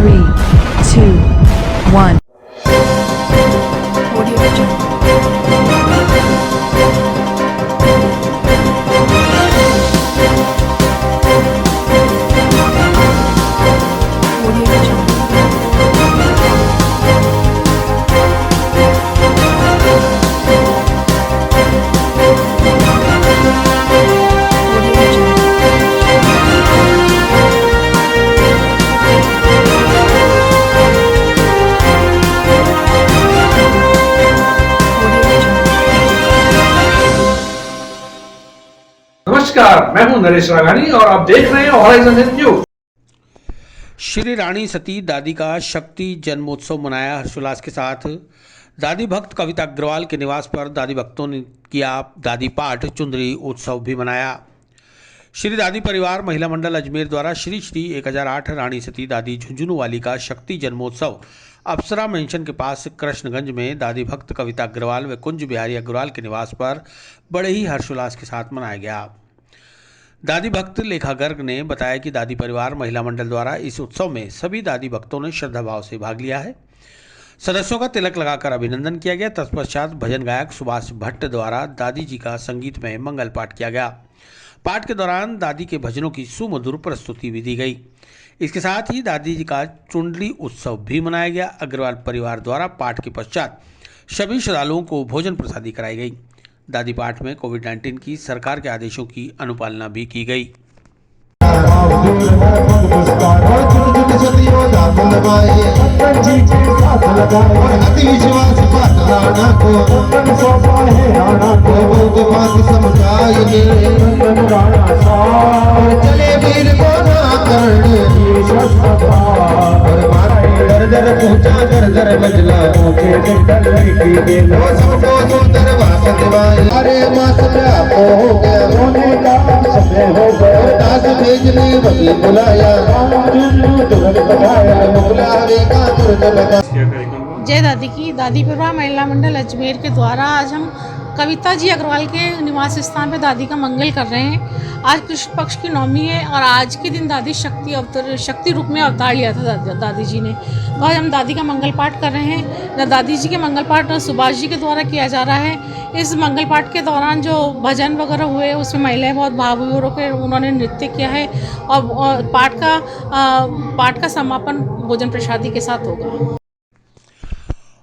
3, 2, 1. Audio Jungle. Audio Jungle. Audio Jungle. Audio Jungle. नमस्कार, मैं हूं नरेश राघानी और आप देख रहे हैं हॉराइजन न्यूज। श्री रानी सती दादी का शक्ति जन्मोत्सव मनाया हर्षोल्लास के साथ। दादी भक्त कविता अग्रवाल के निवास पर दादी भक्तों ने किया दादी पाठ चुंदरी उत्सव भी मनाया। श्री दादी परिवार महिला मंडल अजमेर द्वारा श्री श्री 1008 रानी सती दादी झुंझुनू वाली का शक्ति जन्मोत्सव अप्सरा मेंशन के पास कृष्णगंज में दादी भक्त कविता अग्रवाल व कुंज बिहारी अग्रवाल के निवास पर बड़े ही हर्षोल्लास के साथ मनाया गया। दादी भक्त लेखा गर्ग ने बताया कि दादी परिवार महिला मंडल द्वारा इस उत्सव में सभी दादी भक्तों ने श्रद्धा भाव से भाग लिया है। सदस्यों का तिलक लगाकर अभिनंदन किया गया। तत्पश्चात भजन गायक सुभाष भट्ट द्वारा दादी जी का संगीतमय मंगल पाठ किया गया। पाठ के दौरान दादी के भजनों की सुमधुर प्रस्तुति भी दी गई। इसके साथ ही दादी जी का चुंडली उत्सव भी मनाया गया। अग्रवाल परिवार द्वारा पाठ के पश्चात सभी श्रद्धालुओं को भोजन प्रसादी कराई गई। दादी पाठ में कोविड-19 की सरकार के आदेशों की अनुपालना भी की गई। अरे मासला हो गया रोने का समय हो गया दास भेजने वही बुलाया बुलावे का तुरंत लगा। जय दादी की। दादी परिवार महिला मंडल अजमेर के द्वारा आज हम कविता जी अग्रवाल के निवास स्थान पर दादी का मंगल कर रहे हैं। आज कृष्ण पक्ष की नवमी है और आज के दिन दादी शक्ति रूप में अवतार लिया था दादी जी ने। तो आज हम दादी का मंगल पाठ कर रहे हैं। दादी जी के मंगल पाठ सुभाष जी के द्वारा किया जा रहा है। इस मंगल पाठ के दौरान जो भजन वगैरह हुए उसमें महिलाएं बहुत भावुक होकर उन्होंने नृत्य किया है और पाठ का समापन भोजन प्रसादी के साथ होगा।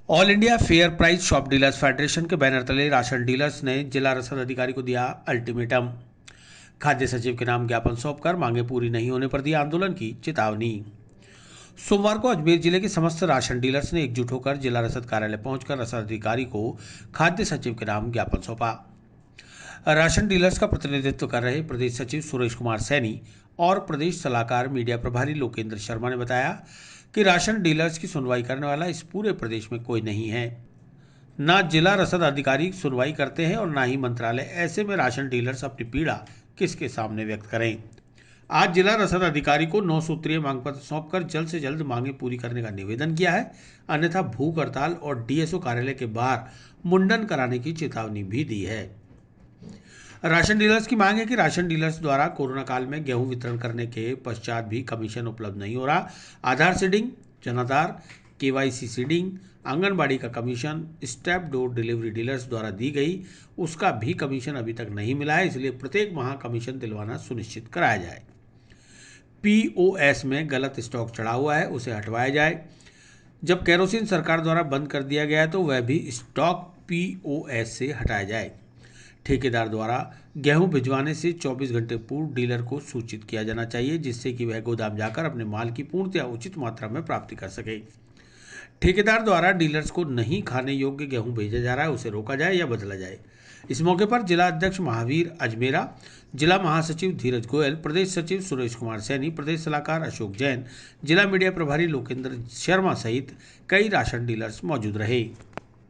All India fair price shop dealers federation के बैनर तले राशन डीलर्स ने जिला रसद अधिकारी को दिया अल्टीमेटम। खाद्य सचिव के नाम ज्ञापन सौंपकर मांगे पूरी नहीं होने पर दी आंदोलन की चेतावनी। सोमवार को अजमेर जिले के समस्त राशन डीलर्स ने एकजुट होकर जिला रसद कार्यालय पहुंचकर रसद अधिकारी को खाद्य सचिव के नाम ज्ञापन सौंपा। राशन डीलर्स का प्रतिनिधित्व कर रहे प्रदेश सचिव सुरेश कुमार सैनी और प्रदेश सलाहकार मीडिया प्रभारी लोकेंद्र शर्मा ने बताया कि राशन डीलर्स की सुनवाई करने वाला इस पूरे प्रदेश में कोई नहीं है। ना जिला रसद अधिकारी सुनवाई करते हैं और ना ही मंत्रालय। ऐसे में राशन डीलर्स अपनी पीड़ा किसके सामने व्यक्त करें। आज जिला रसद अधिकारी को 9 सूत्रीय मांग पत्र सौंपकर जल्द से जल्द मांगे पूरी करने का निवेदन किया है, अन्यथा भूख हड़ताल और डीएसओ कार्यालय के बाहर मुंडन कराने की चेतावनी भी दी है। राशन डीलर्स की मांग है कि राशन डीलर्स द्वारा कोरोना काल में गेहूं वितरण करने के पश्चात भी कमीशन उपलब्ध नहीं हो रहा। आधार सीडिंग, जनाधार, केवाईसी सीडिंग, आंगनबाड़ी का commission, step door delivery dealers द्वारा दी गई उसका भी कमीशन अभी तक नहीं मिला है, इसलिए प्रत्येक माह कमीशन दिलवाना सुनिश्चित कराया जाए। पीओएस में गलत स्टॉक चढ़ा हुआ है, उसे हटवाया जाए। जब केरोसिन सरकार द्वारा बंद कर दिया गया तो वह भी स्टॉक पीओएस से हटाया जाए। ठेकेदार द्वारा गेहूं भिजवाने से 24 घंटे पूर्व डीलर को सूचित किया जाना चाहिए, जिससे कि वह गोदाम जाकर अपने माल की पूर्णतया उचित मात्रा में प्राप्ति कर सके। ठेकेदार द्वारा डीलर्स को नहीं खाने योग्य गेहूं भेजा जा रहा है, उसे रोका जाए या बदला जाए। इस मौके पर जिला अध्यक्ष महावीर अजमेरा, जिला महासचिव धीरज गोयल, प्रदेश सचिव सुरेश कुमार सैनी, प्रदेश सलाहकार अशोक जैन, जिला मीडिया प्रभारी लोकेंद्र शर्मा सहित कई राशन डीलर्स मौजूद रहे।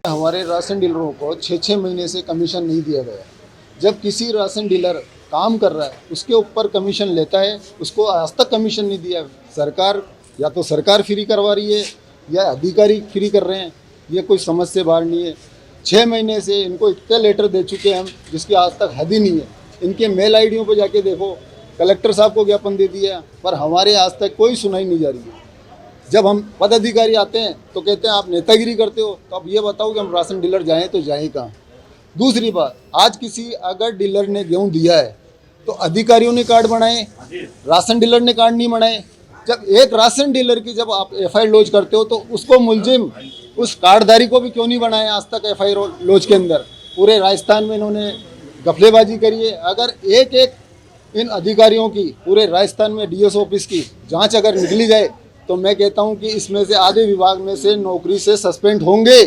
हमारे राशन डीलरों को 6-6 महीने से कमीशन नहीं दिया गया। जब किसी राशन डीलर काम कर रहा है उसके ऊपर कमीशन लेता है, उसको आज तक कमीशन नहीं दिया। सरकार या तो सरकार फ्री करवा रही है या अधिकारी फ्री कर रहे हैं, ये कोई समझ से बाहर नहीं है। 6 महीने से इनको इतने लेटर दे चुके हैं हम, जिसकी आज तक हद ही नहीं है। इनके मेल आईडियों पर जाके देखो, कलेक्टर साहब को ज्ञापन दे दिया, पर हमारे आज तक कोई सुनाई नहीं जा रही है। जब हम पदाधिकारी आते हैं तो कहते हैं आप नेतागिरी करते हो। तो अब ये बताओ कि हम राशन डीलर जाएं तो जाएं कहाँ। दूसरी बात, आज किसी अगर डीलर ने गेहूं दिया है तो अधिकारियों ने कार्ड बनाए, राशन डीलर ने कार्ड नहीं बनाए। जब एक राशन डीलर की जब आप एफआईआर लॉन्च करते हो तो उसको मुलजिम उस कार्डधारी को भी क्यों नहीं बनाए आज तक एफआईआर लॉन्च के अंदर। पूरे राजस्थान में इन्होंने गफलेबाजी करी है। अगर एक एक इन अधिकारियों की पूरे राजस्थान में डीएस ऑफिस की जांच अगर निकली जाए तो मैं कहता हूं कि इसमें से आधे विभाग में से नौकरी से सस्पेंड होंगे।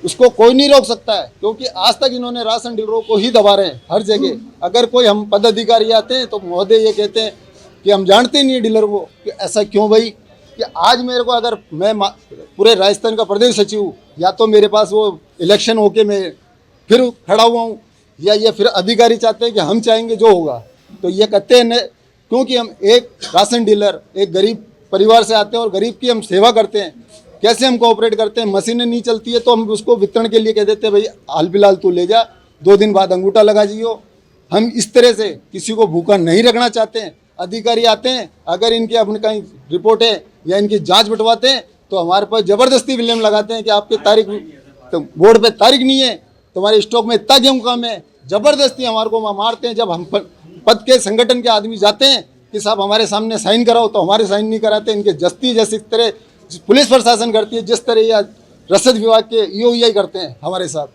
उसको कोई नहीं रोक सकता है, क्योंकि आज तक इन्होंने राशन डीलरों को ही दबा रहे हैं हर जगह। अगर कोई हम पदाधिकारी आते हैं तो महोदय ये कहते हैं कि हम जानते नहीं है डीलर को, कि ऐसा क्यों भाई। कि आज मेरे को अगर मैं पूरे राजस्थान का प्रदेश सचिव हूँ, या तो मेरे पास वो इलेक्शन होके मैं फिर खड़ा हुआ हूँ, या ये फिर अधिकारी चाहते हैं कि हम चाहेंगे जो होगा। तो ये कहते हैं क्योंकि हम एक राशन डीलर एक गरीब परिवार से आते हैं और गरीब की हम सेवा करते हैं। कैसे हम कोऑपरेट करते हैं, मशीनें नहीं चलती है तो हम उसको वितरण के लिए कह देते हैं भाई हाल फिलहाल तू ले जा, 2 दिन बाद अंगूठा लगा जियो। हम इस तरह से किसी को भूखा नहीं रखना चाहते हैं। अधिकारी आते हैं, अगर इनके अपने कहीं रिपोर्ट है या इनकी जांच बंटवाते हैं तो हमारे पास ज़बरदस्ती विलेम लगाते हैं कि आपके तारीख तो बोर्ड पे तारीख नहीं है, तुम्हारे स्टॉक में इतना गेहूँ कम है। ज़बरदस्ती हमारे को मारते हैं। जब हम पद के संगठन के आदमी जाते हैं कि साहब हमारे सामने साइन कराओ तो हमारे साइन नहीं कराते। इनके जस्ती जैसी तरह पुलिस प्रशासन करती है, जिस तरह या रसद विभाग के ईओई करते हैं हमारे साथ।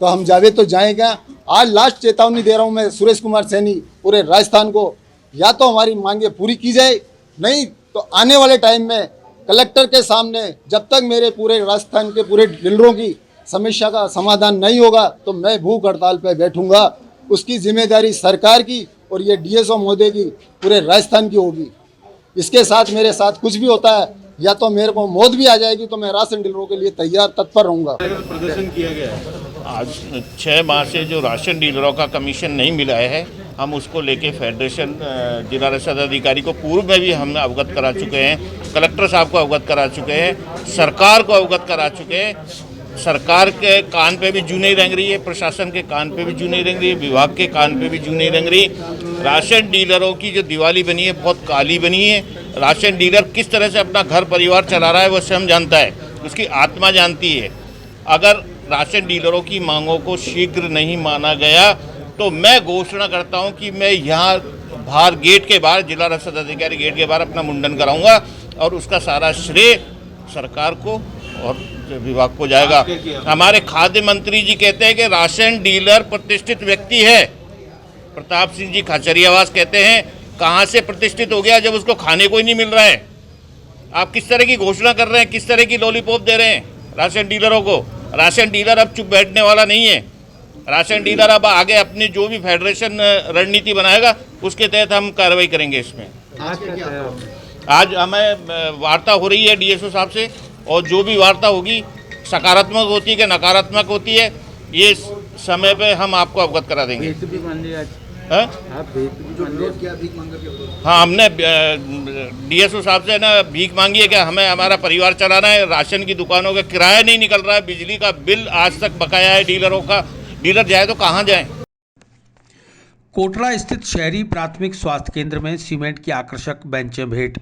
तो हम जावे तो जाएगा। आज लास्ट चेतावनी दे रहा हूँ मैं सुरेश कुमार सैनी पूरे राजस्थान को, या तो हमारी मांगे पूरी की जाए, नहीं तो आने वाले टाइम में कलेक्टर के सामने जब तक मेरे पूरे राजस्थान के पूरे डीलरों की समस्या का समाधान नहीं होगा तो मैं भूख हड़ताल पर बैठूंगा। उसकी जिम्मेदारी सरकार की और ये डीएसओ महोदय की पूरे राजस्थान की होगी। इसके साथ मेरे साथ कुछ भी होता है या तो मेरे को मौत भी आ जाएगी तो मैं राशन डीलरों के लिए तैयार तत्पर रहूंगा। प्रदर्शन किया गया है। आज 6 माह से जो राशन डीलरों का कमीशन नहीं मिला है, हम उसको लेके फेडरेशन जिला रसद अधिकारी को पूर्व में भी हम अवगत करा चुके हैं, कलेक्टर साहब को अवगत करा चुके हैं, सरकार को अवगत करा चुके हैं। सरकार के कान पे भी जू नहीं रेंग रही है, प्रशासन के कान पे भी जू नहीं रेंग रही है, विभाग के कान पे भी जू नहीं रेंग रही। राशन डीलरों की जो दिवाली बनी है बहुत काली बनी है। राशन डीलर किस तरह से अपना घर परिवार चला रहा है वो स्वयं जानता है, उसकी आत्मा जानती है। अगर राशन डीलरों की मांगों को शीघ्र नहीं माना गया तो मैं घोषणा करता हूं कि मैं यहाँ बाहर गेट के बाहर जिला रसद अधिकारी गेट के बाहर अपना मुंडन कराऊंगा और उसका सारा श्रेय सरकार को और विभाग को जाएगा। हमारे खाद्य मंत्री जी कहते हैं कि राशन डीलर प्रतिष्ठित व्यक्ति है। प्रताप सिंह जी खाचरियावास कहते हैं कहाँ से प्रतिष्ठित हो गया जब उसको खाने को ही नहीं मिल रहा है। आप किस तरह की घोषणा कर रहे हैं, किस तरह की लॉलीपॉप दे रहे हैं राशन डीलरों को। राशन डीलर अब चुप बैठने वाला नहीं है। राशन डीलर अब आगे अपनी जो भी फेडरेशन रणनीति बनाएगा उसके तहत हम कार्रवाई करेंगे। इसमें आज हमें वार्ता हो रही है डीएसओ साहब से, और जो भी वार्ता होगी सकारात्मक होती है कि नकारात्मक होती है ये समय पे हम आपको अवगत करा देंगे। हाँ, हमने डीएसओ साहब से ना भीख मांगी है कि हमें हमारा परिवार चलाना है, राशन की दुकानों का किराया नहीं निकल रहा है, बिजली का बिल आज तक बकाया है डीलरों का। डीलर जाए तो कहाँ जाए। कोटरा स्थित शहरी प्राथमिक स्वास्थ्य केंद्र में सीमेंट की आकर्षक बेंचें भेंट।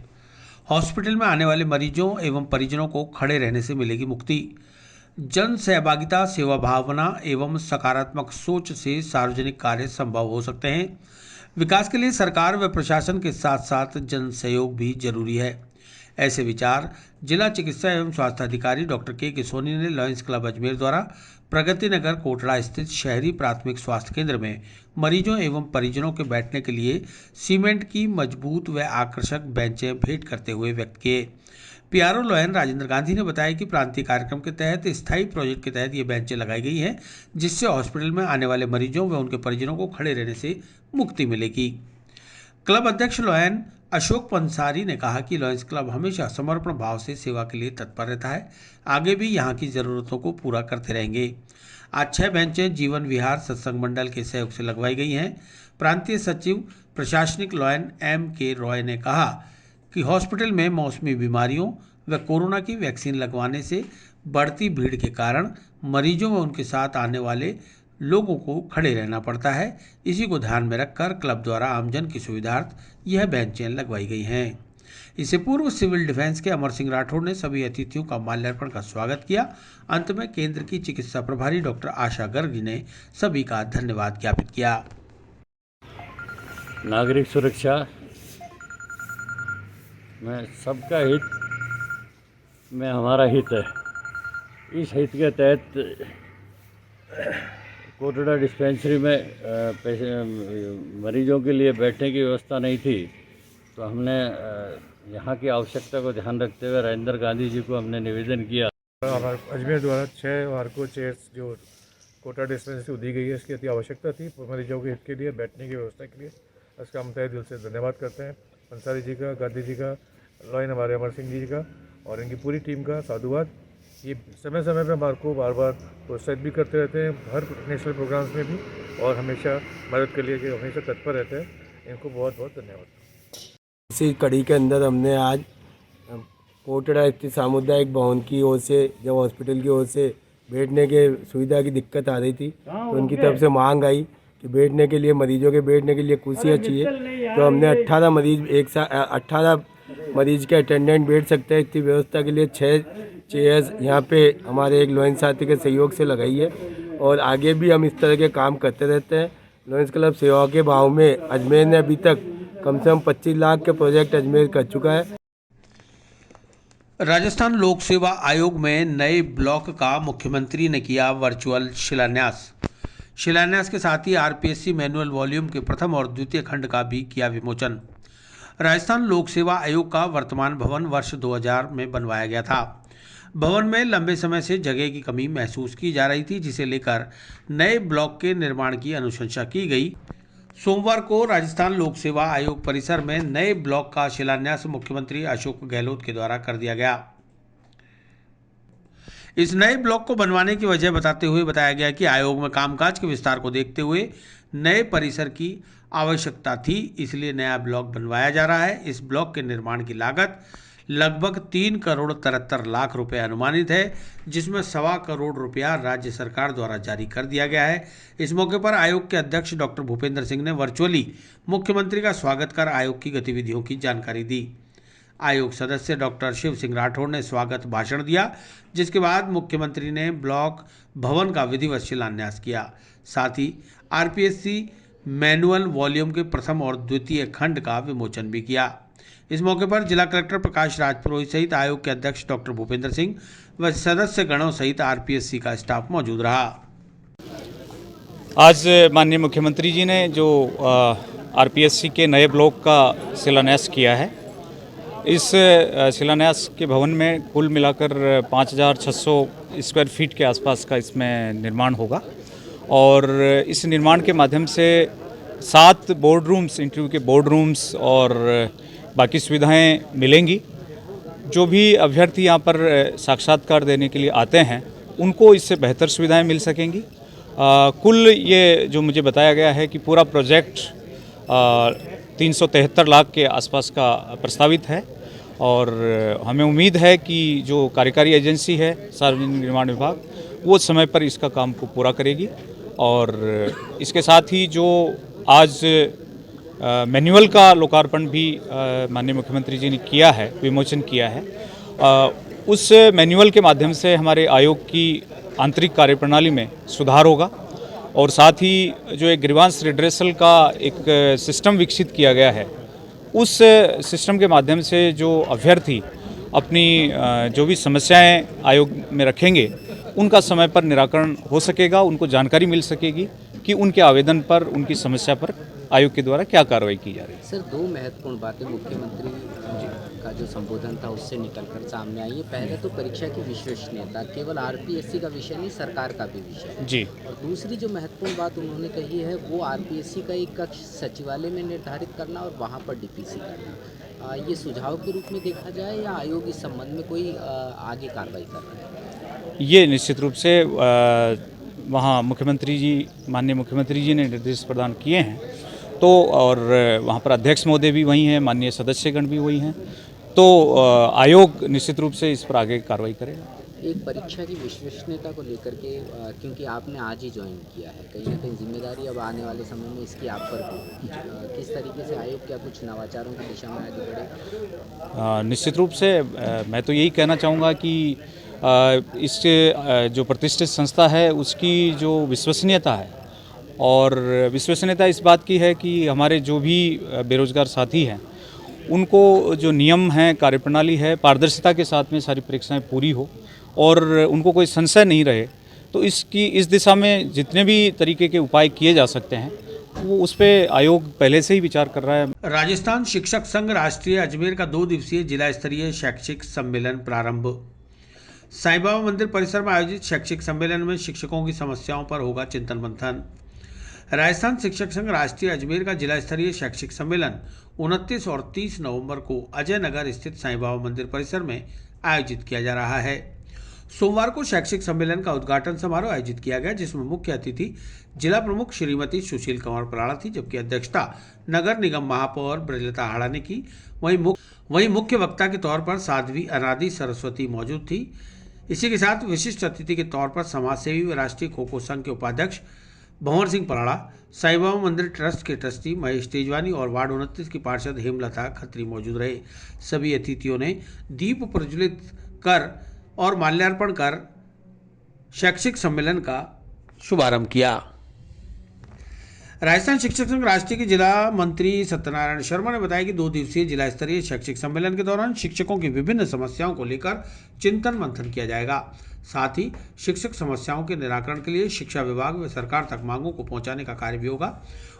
हॉस्पिटल में आने वाले मरीजों एवं परिजनों को खड़े रहने से मिलेगी मुक्ति। जन सहभागिता, सेवा भावना एवं सकारात्मक सोच से सार्वजनिक कार्य संभव हो सकते हैं। विकास के लिए सरकार व प्रशासन के साथ साथ जन सहयोग भी जरूरी है। ऐसे विचार जिला चिकित्सा एवं स्वास्थ्य अधिकारी डॉक्टर के सोनी ने लॉयंस क्लब अजमेर द्वारा प्रगति नगर कोटड़ा स्थित शहरी प्राथमिक स्वास्थ्य केंद्र में मरीजों एवं परिजनों के बैठने के लिए सीमेंट की मजबूत व आकर्षक बेंचें भेंट करते हुए व्यक्त किए। पीआरओ लॉयन राजेंद्र गांधी ने बताया कि प्रांतीय कार्यक्रम के तहत स्थायी प्रोजेक्ट के तहत ये बेंचें लगाई गई हैं, जिससे हॉस्पिटल में आने वाले मरीजों व उनके परिजनों को खड़े रहने से मुक्ति मिलेगी। क्लब अध्यक्ष लॉयन अशोक पंसारी ने कहा कि लॉयंस क्लब हमेशा समर्पण भाव से सेवा के लिए तत्पर रहता है, आगे भी यहाँ की ज़रूरतों को पूरा करते रहेंगे। आज 6 बेंचें जीवन विहार सत्संग मंडल के सहयोग से लगवाई गई हैं। प्रांतीय सचिव प्रशासनिक लॉयन M.K. रॉय ने कहा कि हॉस्पिटल में मौसमी बीमारियों व कोरोना की वैक्सीन लगवाने से बढ़ती भीड़ के कारण मरीजों व उनके साथ आने वाले लोगों को खड़े रहना पड़ता है। इसी को ध्यान में रखकर क्लब द्वारा आमजन की सुविधार्थ यह बेंचें लगवाई गई हैं। इससे पूर्व सिविल डिफेंस के अमर सिंह राठौड़ ने सभी अतिथियों का माल्यार्पण का स्वागत किया। अंत में केंद्र की चिकित्सा प्रभारी डॉक्टर आशा गर्ग ने सभी का धन्यवाद ज्ञापित किया। नागरिक सुरक्षा में सबका हित में हमारा हित है। इस हित के तहत कोटड़ा डिस्पेंसरी में मरीजों के लिए बैठने की व्यवस्था नहीं थी, तो हमने यहाँ की आवश्यकता को ध्यान रखते हुए राजेंद्र गांधी जी को हमने निवेदन किया। हमारे अजमेर द्वारा 6 वार्को चेयर्स जो कोटा डिस्पेंसरी को दी गई है, इसकी अति आवश्यकता थी मरीजों के हित के लिए, बैठने की व्यवस्था के लिए। इसका हम तहे दिल से धन्यवाद करते हैं अंसारी जी का, गांधी जी का, लॉयन हमारे अमर सिंह जी का और इनकी पूरी टीम का साधुवाद। ये समय समय पर हमारे को बार बार प्रोत्साहित भी करते रहते हैं, हर नेशनल प्रोग्राम्स में भी, और हमेशा मदद के लिए हमेशा तत्पर रहते हैं। इनको बहुत बहुत धन्यवाद। इसी कड़ी के अंदर हमने आज कोटड़ा स्थित सामुदायिक भवन की ओर से, जब हॉस्पिटल की ओर से बैठने के सुविधा की दिक्कत आ रही थी, तो उनकी तरफ से मांग आई कि बैठने के लिए, मरीजों के बैठने के लिए कुर्सियाँ चाहिए। तो हमने 18 मरीज एक साथ 18 मरीज के अटेंडेंट बैठ सकते हैं, इसकी व्यवस्था के लिए 6 चेयर्स यहाँ पे हमारे एक लॉयंस साथी के सहयोग से लगाई है। और आगे भी हम इस तरह के काम करते रहते हैं। लॉयंस क्लब सेवा के भाव में अजमेर ने अभी तक कम से कम 25 लाख के प्रोजेक्ट अजमेर कर चुका है। राजस्थान लोक सेवा आयोग में नए ब्लॉक का मुख्यमंत्री ने किया वर्चुअल शिलान्यास। शिलान्यास के साथ ही आरपीएससी मैनुअल वॉल्यूम के प्रथम और द्वितीय खंड का भी किया विमोचन। राजस्थान लोक सेवा आयोग का वर्तमान भवन वर्ष 2000 में बनवाया गया था। भवन में लंबे समय से जगह की कमी महसूस की जा रही थी, जिसे लेकर नए ब्लॉक के निर्माण की अनुशंसा की गई। सोमवार को राजस्थान लोक सेवा आयोग परिसर में नए ब्लॉक का शिलान्यास मुख्यमंत्री अशोक गहलोत के द्वारा कर दिया गया। इस नए ब्लॉक को बनवाने की वजह बताते हुए बताया गया कि आयोग में कामकाज के विस्तार को देखते हुए नए परिसर की आवश्यकता थी, इसलिए नया ब्लॉक बनवाया जा रहा है। इस ब्लॉक के निर्माण की लागत लगभग 3 करोड़ 73 लाख रुपए अनुमानित है, जिसमें 1.25 करोड़ रुपया राज्य सरकार द्वारा जारी कर दिया गया है। इस मौके पर आयोग के अध्यक्ष डॉक्टर भूपेंद्र सिंह ने वर्चुअली मुख्यमंत्री का स्वागत कर आयोग की गतिविधियों की जानकारी दी। आयोग सदस्य डॉक्टर शिव सिंह राठौड़ ने स्वागत भाषण दिया, जिसके बाद मुख्यमंत्री ने ब्लॉक भवन का विधिवत शिलान्यास किया। साथ ही आरपीएससी मैनुअल वॉल्यूम के प्रथम और द्वितीय खंड का विमोचन भी किया। इस मौके पर जिला कलेक्टर प्रकाश राजपुरोहित सहित आयोग के अध्यक्ष डॉक्टर भूपेंद्र सिंह व सदस्य गणों सहित आरपीएससी का स्टाफ मौजूद रहा। आज माननीय मुख्यमंत्री जी ने जो आरपीएससी के नए ब्लॉक का शिलान्यास किया है, इस शिलान्यास के भवन में कुल मिलाकर 5600 स्क्वायर फीट के आसपास का इसमें निर्माण होगा और इस निर्माण के माध्यम से 7 बोर्ड रूम्स, इंटरव्यू के बोर्ड रूम्स और बाकी सुविधाएं मिलेंगी। जो भी अभ्यर्थी यहाँ पर साक्षात्कार देने के लिए आते हैं, उनको इससे बेहतर सुविधाएं मिल सकेंगी। कुल ये जो मुझे बताया गया है कि पूरा प्रोजेक्ट 373 लाख के आसपास का प्रस्तावित है और हमें उम्मीद है कि जो कार्यकारी एजेंसी है सार्वजनिक निर्माण विभाग, वो समय पर इसका काम को पूरा करेगी। और इसके साथ ही जो आज मैनुअल का लोकार्पण भी माननीय मुख्यमंत्री जी ने किया है, विमोचन किया है, उस मैनुअल के माध्यम से हमारे आयोग की आंतरिक कार्यप्रणाली में सुधार होगा और साथ ही जो एक ग्रीवांस रिड्रेसल का एक सिस्टम विकसित किया गया है, उस सिस्टम के माध्यम से जो अभ्यर्थी अपनी जो भी समस्याएं आयोग में रखेंगे, उनका समय पर निराकरण हो सकेगा, उनको जानकारी मिल सकेगी कि उनके आवेदन पर, उनकी समस्या पर आयोग के द्वारा क्या कार्रवाई की जा रही है। सर, 2 महत्वपूर्ण बातें मुख्यमंत्री का जो संबोधन था उससे निकलकर सामने आई है। पहले तो परीक्षा की विश्वसनीयता केवल आरपीएससी का विषय नहीं, सरकार का भी विषय है जी। और दूसरी जो महत्वपूर्ण बात उन्होंने कही है, वो आरपीएससी का एक कक्ष सचिवालय में निर्धारित करना और वहाँ पर डीपीसी करना। ये सुझाव के रूप में देखा जाए या आयोग इस संबंध में कोई आगे कार्रवाई कर रहा है? ये निश्चित रूप से वहाँ मुख्यमंत्री जी, माननीय मुख्यमंत्री जी ने निर्देश प्रदान किए हैं, तो और वहाँ पर अध्यक्ष महोदय भी वही हैं, माननीय सदस्यगण भी वही हैं, तो आयोग निश्चित रूप से इस पर आगे कार्रवाई करेगा। एक परीक्षा की विश्वसनीयता को लेकर के क्योंकि आपने आज ही ज्वाइन किया है, कहीं ना कहीं जिम्मेदारी अब आने वाले समय में इसकी आप पर होगी। किस तरीके से आयोग क्या कुछ नवाचारों की दिशा में आगे बढ़ेगा? निश्चित रूप से मैं तो यही कहना चाहूँगा कि इस जो प्रतिष्ठित संस्था है उसकी जो विश्वसनीयता है, और विश्वसनीयता इस बात की है कि हमारे जो भी बेरोजगार साथी हैं उनको जो नियम हैं, कार्यप्रणाली है, पारदर्शिता के साथ में सारी परीक्षाएं पूरी हो और उनको कोई संशय नहीं रहे। तो इस दिशा में जितने भी तरीके के उपाय किए जा सकते हैं वो उस पर आयोग पहले से ही विचार कर रहा है। राजस्थान शिक्षक संघ राष्ट्रीय अजमेर का 2 दिवसीय जिला स्तरीय शैक्षिक सम्मेलन प्रारंभ। साईं बाबा मंदिर परिसर में आयोजित शैक्षिक सम्मेलन में शिक्षकों की समस्याओं पर होगा चिंतन मंथन। राजस्थान शिक्षक संघ राष्ट्रीय अजमेर का जिला स्तरीय शैक्षिक सम्मेलन 29 और 30 नवंबर को अजय नगर स्थित साईं बाबा मंदिर परिसर में आयोजित किया जा रहा है। सोमवार को शैक्षिक सम्मेलन का उद्घाटन समारोह आयोजित किया गया, जिसमें मुख्य अतिथि जिला प्रमुख श्रीमती सुशील कंवर पराड़ा थी, जबकि अध्यक्षता नगर निगम महापौर ब्रजलता हाड़ा ने की। वहीं मुख्य वक्ता के तौर पर साध्वी अनादि सरस्वती मौजूद थी। इसी के साथ विशिष्ट अतिथि के तौर पर समाजसेवी व राष्ट्रीय खो खो संघ के उपाध्यक्ष भंवर सिंह पराड़ा, साईं बाबा मंदिर ट्रस्ट के ट्रस्टी महेश तेजवानी और वार्ड 29 की पार्षद हेमलता खत्री मौजूद रहे। सभी अतिथियों ने दीप प्रज्वलित कर और माल्यार्पण कर शैक्षिक सम्मेलन का शुभारंभ किया। राजस्थान शिक्षक संघ राष्ट्रीय के जिला मंत्री सत्यनारायण शर्मा ने बताया कि 2 दिवसीय जिला स्तरीय शैक्षिक सम्मेलन के दौरान शिक्षकों की विभिन्न समस्याओं को लेकर चिंतन मंथन किया जाएगा। साथ ही शिक्षक समस्याओं के निराकरण के लिए शिक्षा विभाग व सरकार तक मांगों को पहुंचाने का कार्य भी होगा।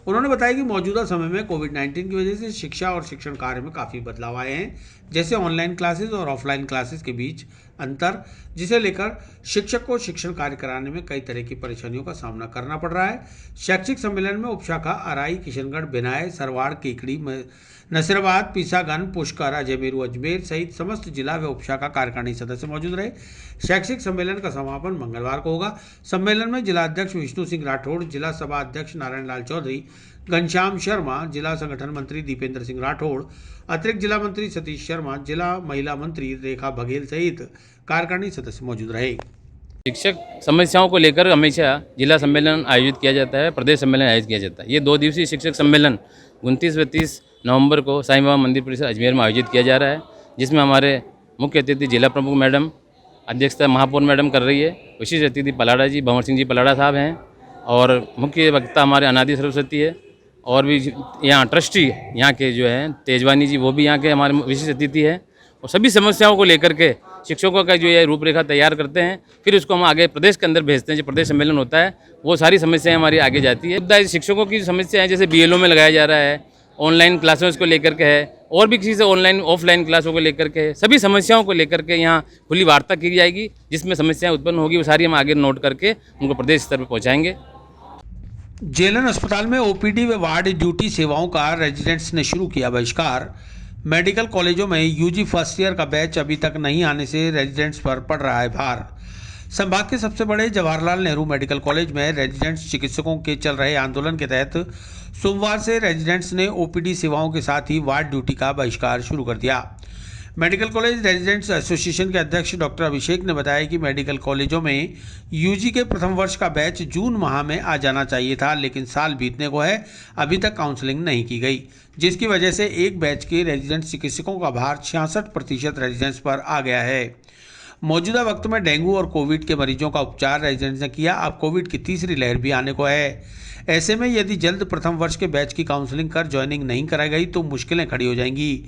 उन्होंने बताया कि मौजूदा समय में कोविड-19 की वजह से शिक्षा और शिक्षण कार्य में काफ़ी बदलाव आए हैं, जैसे ऑनलाइन क्लासेस और ऑफलाइन क्लासेस के बीच अंतर, जिसे लेकर शिक्षक को शिक्षण कार्य कराने में कई तरह की परेशानियों का सामना करना पड़ रहा है। शैक्षिक सम्मेलन में उपशाखा अराई, किशनगढ़, बिनाय, सरवाड़, केकड़ी, नसीराबाद, पीसागन, पुष्कर, अजमेरू अजमेर सहित समस्त जिला व उपशाखा कार्यकारिणी सदस्य मौजूद रहे। शैक्षिक सम्मेलन का समापन मंगलवार को होगा। सम्मेलन में जिला अध्यक्ष विष्णु सिंह राठौड़, जिला सभा अध्यक्ष नारायण लाल चौधरी, घनश्याम शर्मा, जिला संगठन मंत्री दीपेंद्र सिंह राठौड़, अतिरिक्त जिला मंत्री सतीश शर्मा, जिला महिला मंत्री रेखा बघेल सहित कार्यकारिणी सदस्य मौजूद रहे। शिक्षक समस्याओं को लेकर हमेशा जिला सम्मेलन आयोजित किया जाता है, प्रदेश सम्मेलन आयोजित किया जाता है। ये 2 दिवसीय शिक्षक सम्मेलन 29 व 30 नवंबर को साईं बाबा मंदिर परिसर अजमेर में आयोजित किया जा रहा है, जिसमें हमारे मुख्य अतिथि जिला प्रमुख मैडम, अध्यक्षता महापौर मैडम कर रही है, विशिष्ट अतिथि पलाड़ा जी, भंवर सिंह जी पलाड़ा साहब हैं, और मुख्य वक्ता हमारे अनादि सरस्वती है, और भी यहाँ ट्रस्टी यहाँ के जो हैं तेजवानी जी, वो भी यहाँ के हमारे विशिष्ट अतिथि हैं। और सभी समस्याओं को लेकर के शिक्षकों का जो ये रूपरेखा तैयार करते हैं, फिर उसको हम आगे प्रदेश के अंदर भेजते हैं। जो प्रदेश सम्मेलन होता है वो सारी समस्याएं हमारी आगे जाती है। मुद्दा शिक्षकों की समस्या है, जैसे BLO में लगाया जा रहा है, ऑनलाइन क्लासेस को लेकर के है, और भी किसी से ऑनलाइन ऑफलाइन क्लासों को लेकर के, सभी समस्याओं को लेकर के यहाँ खुली वार्ता की जाएगी। जिसमें समस्याएं उत्पन्न होगी वो सारी हम आगे नोट करके उनको प्रदेश स्तर पर पहुँचाएंगे। जेएलएन अस्पताल में OPD व वार्ड ड्यूटी सेवाओं का रेजिडेंट्स ने शुरू किया बहिष्कार। मेडिकल कॉलेजों में UG फर्स्ट ईयर का बैच अभी तक नहीं आने से रेजिडेंट्स पर पड़ रहा है भार। संभाग के सबसे बड़े जवाहरलाल नेहरू मेडिकल कॉलेज में रेजिडेंट्स चिकित्सकों के चल रहे आंदोलन के तहत सोमवार से रेजिडेंट्स ने OPD सेवाओं के साथ ही वार्ड ड्यूटी का बहिष्कार शुरू कर दिया। मेडिकल कॉलेज रेजिडेंट्स एसोसिएशन के अध्यक्ष डॉक्टर अभिषेक ने बताया कि मेडिकल कॉलेजों में UG के प्रथम वर्ष का बैच जून माह में आ जाना चाहिए था, लेकिन साल बीतने को है, अभी तक काउंसलिंग नहीं की गई, जिसकी वजह से एक बैच के रेजिडेंट चिकित्सकों का भार 66% रेजिडेंट्स पर आ गया है। मौजूदा वक्त में डेंगू और कोविड के मरीजों का उपचार रेजिडेंट्स ने किया, अब कोविड की तीसरी लहर भी आने को है। ऐसे में यदि जल्द प्रथम वर्ष के बैच की काउंसलिंग कर ज्वाइनिंग नहीं कराई गई तो मुश्किलें खड़ी हो जाएंगी।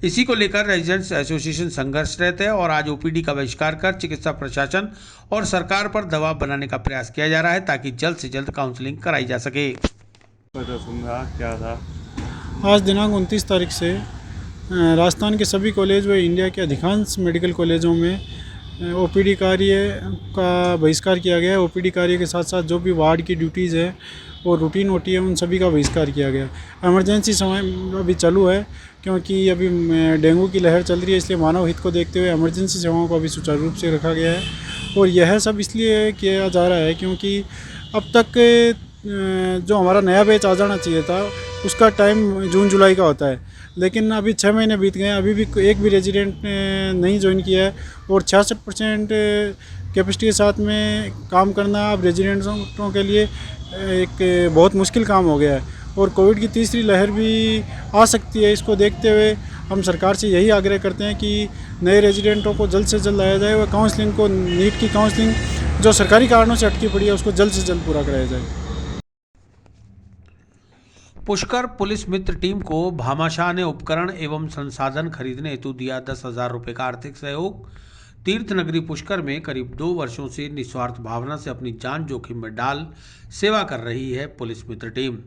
इसी को लेकर रेजिडेंट्स एसोसिएशन संघर्षरत है और आज OPD का बहिष्कार कर चिकित्सा प्रशासन और सरकार पर दबाव बनाने का प्रयास किया जा रहा है, ताकि जल्द से जल्द काउंसलिंग कराई जा सके। क्या था आज दिनांक 29 तारीख से राजस्थान के सभी कॉलेज व इंडिया के अधिकांश मेडिकल कॉलेजों में OPD कार्य का बहिष्कार किया गया है। OPD कार्य के साथ साथ जो भी वार्ड की ड्यूटीज़ है और रूटीन होती है उन सभी का बहिष्कार किया गया। इमरजेंसी समय अभी चालू है, क्योंकि अभी डेंगू की लहर चल रही है, इसलिए मानव हित को देखते हुए इमरजेंसी सेवाओं को अभी सुचारू रूप से रखा गया है। और यह सब इसलिए किया जा रहा है क्योंकि अब तक जो हमारा नया बैच आ जाना चाहिए था उसका टाइम जून जुलाई का होता है, लेकिन अभी 6 महीने बीत गए, अभी भी एक भी रेजिडेंट नहीं ज्वाइन किया है और 66% कैपेसिटी के साथ में काम करना अब रेजिडेंटों के लिए एक बहुत मुश्किल काम हो गया है। और कोविड की तीसरी लहर भी आ सकती है, इसको देखते हुए हम सरकार से यही आग्रह करते हैं कि नए रेजिडेंटों को जल्द से जल्द लाया जाए और काउंसलिंग को, नीट की काउंसलिंग जो सरकारी कारणों से अटकी पड़ी है उसको जल्द से जल्द पूरा कराया जाए। पुष्कर पुलिस मित्र टीम को भामाशाह ने उपकरण एवं संसाधन खरीदने हेतु दिया 10,000 रुपये का आर्थिक सहयोग। तीर्थ नगरी पुष्कर में करीब 2 वर्षों से निस्वार्थ भावना से अपनी जान जोखिम में डाल सेवा कर रही है पुलिस मित्र टीम।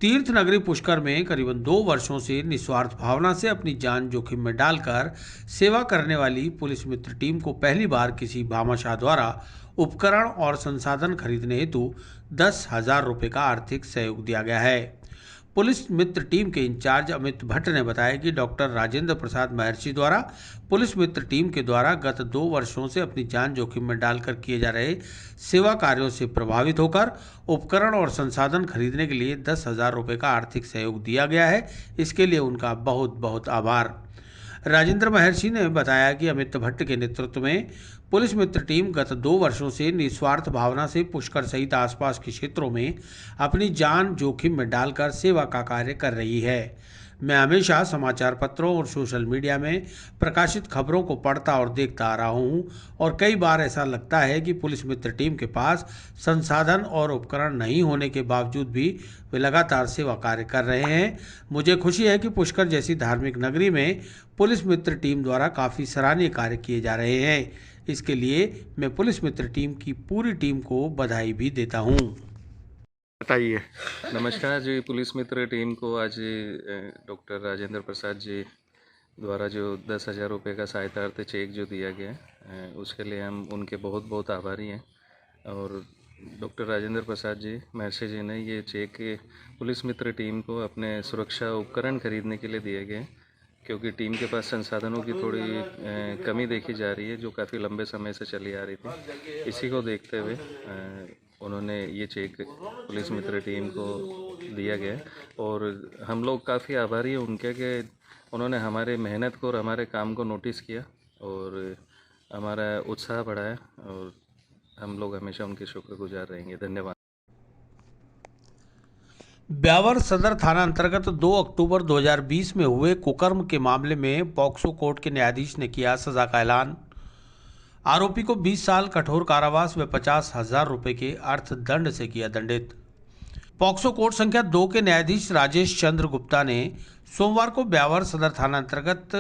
तीर्थ नगरी पुष्कर में करीबन 2 वर्षों से निस्वार्थ भावना से अपनी जान जोखिम में डालकर सेवा करने वाली पुलिस मित्र टीम को पहली बार किसी भामाशाह द्वारा उपकरण और संसाधन खरीदने हेतु 10,000 रुपये का आर्थिक सहयोग दिया गया है। पुलिस मित्र टीम के इंचार्ज अमित भट्ट ने बताया कि डॉक्टर राजेंद्र प्रसाद महर्षि द्वारा पुलिस मित्र टीम के द्वारा गत 2 वर्षों से अपनी जान जोखिम में डालकर किए जा रहे सेवा कार्यों से प्रभावित होकर उपकरण और संसाधन खरीदने के लिए 10,000 रुपये का आर्थिक सहयोग दिया गया है। इसके लिए उनका बहुत बहुत आभार। राजेंद्र महर्षि ने बताया कि अमित भट्ट के नेतृत्व में पुलिस मित्र टीम गत 2 वर्षों से निस्वार्थ भावना से पुष्कर सहित आसपास के क्षेत्रों में अपनी जान जोखिम में डालकर सेवा का कार्य कर रही है। मैं हमेशा समाचार पत्रों और सोशल मीडिया में प्रकाशित खबरों को पढ़ता और देखता आ रहा हूं और कई बार ऐसा लगता है कि पुलिस मित्र टीम के पास संसाधन और उपकरण नहीं होने के बावजूद भी वे लगातार सेवा कार्य कर रहे हैं। मुझे खुशी है कि पुष्कर जैसी धार्मिक नगरी में पुलिस मित्र टीम द्वारा काफ़ी सराहनीय कार्य किए जा रहे हैं। इसके लिए मैं पुलिस मित्र टीम की पूरी टीम को बधाई भी देता हूँ। बताइए। नमस्कार जी, पुलिस मित्र टीम को आज डॉक्टर राजेंद्र प्रसाद जी द्वारा जो 10,000 रुपये का सहायतार्थ चेक जो दिया गया उसके लिए हम उनके बहुत बहुत आभारी हैं। और डॉक्टर राजेंद्र प्रसाद जी महर्षि जी ने ये चेक पुलिस मित्र टीम को अपने सुरक्षा उपकरण खरीदने के लिए दिए गए, क्योंकि टीम के पास संसाधनों की थोड़ी कमी देखी जा रही है जो काफ़ी लंबे समय से चली आ रही थी। इसी को देखते हुए उन्होंने ये चेक पुलिस मित्र टीम को दिया गया और हम लोग काफ़ी आभारी हैं उनके कि उन्होंने हमारे मेहनत को और हमारे काम को नोटिस किया और हमारा उत्साह बढ़ाया और हम लोग हमेशा उनके शुक्रगुजार रहेंगे। धन्यवाद। ब्यावर सदर थाना अंतर्गत 2 अक्टूबर 2020 में हुए कुकर्म के मामले में पॉक्सो कोर्ट के न्यायाधीश ने किया सजा का ऐलान। आरोपी को 20 साल कठोर कारावास व 50,000 रुपये के अर्थदंड से किया दंडित। पॉक्सो कोर्ट संख्या 2 के न्यायाधीश राजेश चंद्र गुप्ता ने सोमवार को ब्यावर सदर थाना अंतर्गत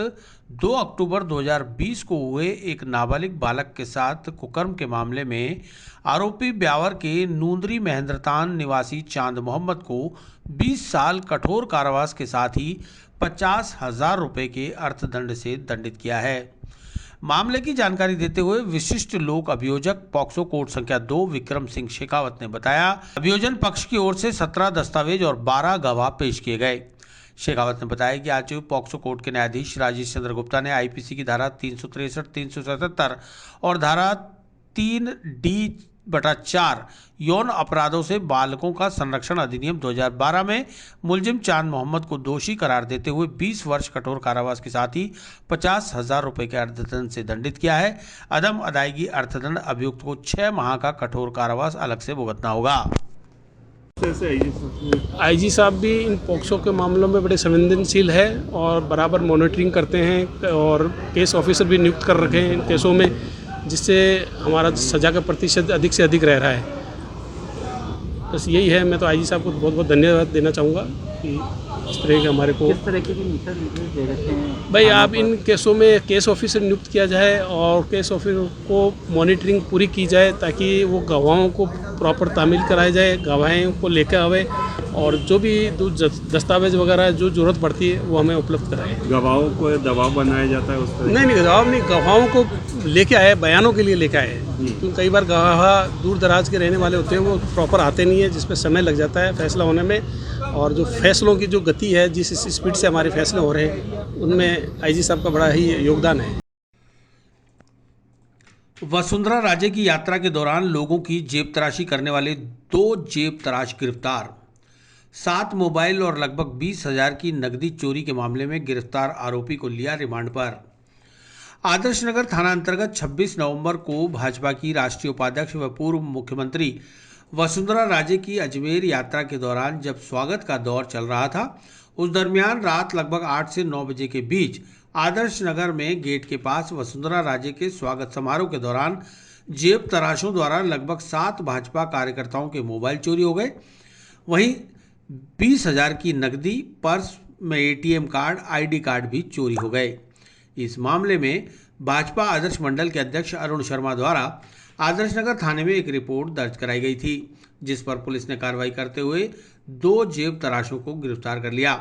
2 अक्टूबर 2020 को हुए एक नाबालिग बालक के साथ कुकर्म के मामले में आरोपी ब्यावर के नूंदरी महेंद्रतान निवासी चांद मोहम्मद को 20 साल कठोर कारावास के साथ ही 50,000 रुपये के अर्थदंड से दंडित किया है। मामले की जानकारी देते हुए विशिष्ट लोक अभियोजक पॉक्सो कोर्ट संख्या 2 विक्रम सिंह शेखावत ने बताया, अभियोजन पक्ष की ओर से 17 दस्तावेज और 12 गवाह पेश किए गए। शेखावत ने बताया कि आज पॉक्सो कोर्ट के न्यायाधीश राजेश चंद्र गुप्ता ने आईपीसी की धारा 363, 377 और धारा 3D/4 यौन अपराधों से बालकों का संरक्षण अधिनियम 2012 में मुलजिम चांद मोहम्मद को दोषी करार देते हुए 20 वर्ष कठोर कारावास के साथ ही 50,000 रुपये के अर्थदंड से दंडित किया है। अदम अदायगी अर्थदंड अभियुक्त को 6 माह का कठोर कारावास अलग से भुगतना होगा। आईजी साहब भी इन पॉक्सो के मामलों में बड़े संवेदनशील है और बराबर मॉनिटरिंग करते हैं और केस ऑफिसर भी नियुक्त कर रखे हैं इन केसों में, जिससे हमारा सज़ा का प्रतिशत अधिक से अधिक रह रहा है। बस यही है। मैं तो आईजी साहब को बहुत बहुत धन्यवाद देना चाहूँगा कि इस तरह के हमारे को किस तरह के निर्देश दे रखे हैं भाई। आप इन केसों में केस ऑफिसर नियुक्त किया जाए और केस ऑफिसर को मॉनिटरिंग पूरी की जाए ताकि वो गवाहों को प्रॉपर तामील कराया जाए, गवाहों को लेकर आवे और जो भी दस्तावेज वगैरह जो ज़रूरत पड़ती है वो हमें उपलब्ध कराए। गवाहों को दबाव बनाया जाता है उस तरह? नहीं, दबाव नहीं, गवाहों को लेके आए, बयानों के लिए लेके आए। क्योंकि कई बार गवाह दूर दराज के रहने वाले होते हैं, वो प्रॉपर आते नहीं है, जिसमें समय लग जाता है फैसला होने में। और जो फैसलों की जो गति है, जिस स्पीड से हमारे फैसले हो रहे हैं, उनमें आईजी साहब का बड़ा ही योगदान है। वसुंधरा राजे की यात्रा के दौरान लोगों की जेब तराशी करने वाले 2 जेब तराश गिरफ्तार। 7 मोबाइल और लगभग 20,000 की नकदी चोरी के मामले में गिरफ्तार आरोपी को लिया रिमांड पर। आदर्श नगर थाना अंतर्गत 26 नवंबर को भाजपा की राष्ट्रीय उपाध्यक्ष व पूर्व मुख्यमंत्री वसुंधरा राजे की अजमेर यात्रा के दौरान जब स्वागत का दौर चल रहा था, उस दरमियान रात लगभग 8 से 9 बजे के बीच आदर्श नगर में गेट के पास वसुंधरा राजे के स्वागत समारोह के दौरान जेब तराशों द्वारा लगभग 7 भाजपा कार्यकर्ताओं के मोबाइल चोरी हो गए। वहीं 20,000 की नकदी, पर्स में ATM कार्ड, ID कार्ड भी चोरी हो गए। इस मामले में भाजपा आदर्श मंडल के अध्यक्ष अरुण शर्मा द्वारा आदर्श नगर थाने में एक रिपोर्ट दर्ज कराई गई थी, जिस पर पुलिस ने कार्रवाई करते हुए 2 जेब तराशों को गिरफ्तार कर लिया।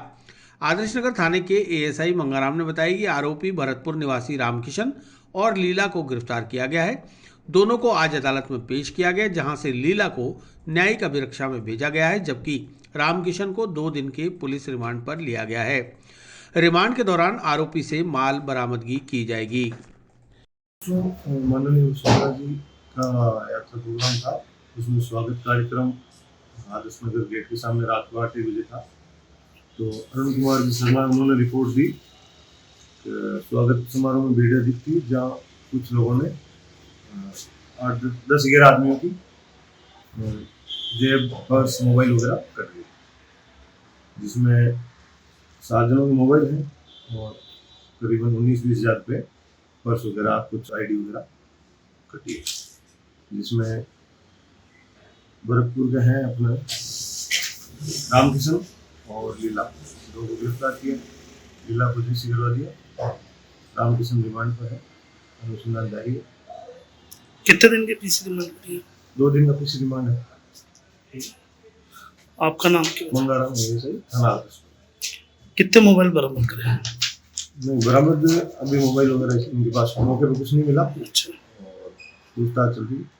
आदर्श नगर थाने के ASI मंगाराम ने बताया कि आरोपी भरतपुर निवासी रामकिशन और लीला को गिरफ्तार किया गया है। दोनों को आज अदालत में पेश किया गया, जहां से लीला को न्यायिक अभिरक्षा में भेजा गया है, जबकि रामकिशन को 2 दिन के पुलिस रिमांड पर लिया गया है। रिमांड के दौरान आरोपी से माल बरामदगी की जाएगी। माननीय वसुंधरा जी का यात्रा प्रोग्राम था, उसमें स्वागत कार्यक्रम आदर्श नगर गेट के सामने रात को 8 बजे था। तो अरुण कुमार जी शर्मा उन्होंने रिपोर्ट दी, स्वागत समारोह में भीड़ अधिक थी, जहाँ कुछ लोगों ने 10-11 आदमियों की जेब, पर्स, मोबाइल वगैरह कट गए, जिसमें 7 जनों के मोबाइल हैं और करीबन 19-20 हज़ार रुपये, पर्स वगैरह, कुछ ID वगैरह कटी है, जिसमें भरतपुर के हैं अपने रामकिशन और लीला, 2 को गिरफ्तार किया। लीला को जेल करवा दिया, रामकिशन रिमांड पर है, अनुसंधान जारी है। कितने दिन के पीसी रिमांड है? 2 दिन का पीसी रिमांड है। आपका नाम क्या? मंगाराम है, सही थाना आदर्श। कितने मोबाइल बरामद करे? नहीं, बरामद अभी मोबाइल वगैरह इनके पास मौके पर कुछ नहीं मिला। अच्छा, और पूछताछ चल रही है।